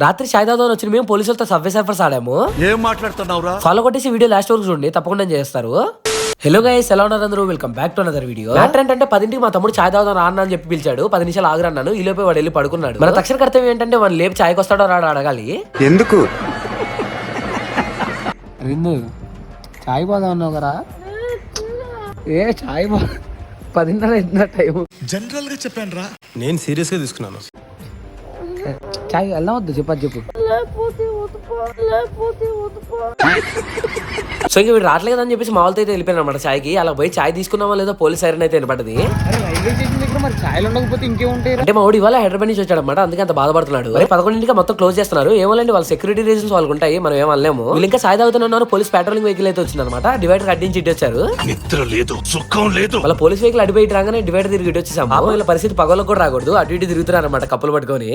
రాత్రి చాయ్ దాదాపు వచ్చిన మేము పోలీసులతో సబ్వే సర్ఫర్స్ ఆడాము. ఏం మాట్లాడుతున్నావురా? ఫాలో కొట్టేసి వీడియో లాస్ట్ వరకు చూడండి, తప్పకుండా చేస్తారు. హలో గైస్, ఎలా ఉన్నారు అందరూ? Welcome back to another video. Matter ఏంటంటే 10కి మా తమ్ముడు చాయ్ తాగుదాం రా అని చెప్పి పిలిచాడు. 10 నిమిషాలు ఆగురన్నాను. ఈ లోపే వాడు వెళ్ళి పడుకున్నాడు. మన తక్షణ కర్తవ్యం ఏంటంటే వాడు లేపు చాయ్కి వస్తాడో రాడో అడగాలి. ఎందుకు రిందు చాయ్ పోదాం అన్నావు కదా? ఏ చాయ్ 10:30 టైం. జనరల్ గా చెప్పాను రా. నేను సీరియస్ గా తీసుకున్నాను. చాయ్ వెళ్దాం వద్దు, చెప్పు. సో ఇంకా వీడు రావట్లేదని చెప్పేసి మా వాళ్ళతో అయితే వెళ్ళిపోయాను అనమాట చాయ్కి. అలా పోయి చాయ్ తీసుకున్నామా లేదా పోలీస్ సైరన్ అయితే వినపడ్డది. రైల్వే స్టేషన్ దగ్గర మరి చాయ్లు ఉండకపోతే ఇంకేముంటాయి? అంటే మా వాడు ఇవాళ హైదరాబాద్ నుంచి వచ్చాడు అనమాట, అందుకే అంత బాధపడుతున్నాడు. మరి 11కి మొత్తం క్లోజ్ చేస్తున్నారు. ఏమోలేండి, వాళ్ళ సెక్యూరిటీ రీజన్స్ వాళ్ళకి ఉంటాయి, మనం ఏమనలేము. వీళ్ళు ఇంకా చాయ్ తాగుతున్నారు. పోలీస్ పెట్రోలింగ్ వెహికల్ అయితే వచ్చింది అనమాట. డివైడర్ అడ్డించి ఇటు వచ్చారు. నిద్ర లేదు, సుఖం లేదు. వాళ్ళ పోలీస్ వెహికల్ అడిపోయి రాగానే డివైడర్ తిరిగి ఇటు వచ్చేసాము. వీళ్ళ పరిస్థితి పగలకు కూడా రాకూడదు, అటు ఇటు తిరుగుతున్నారు అనమాట కప్పులు పట్టుకొని.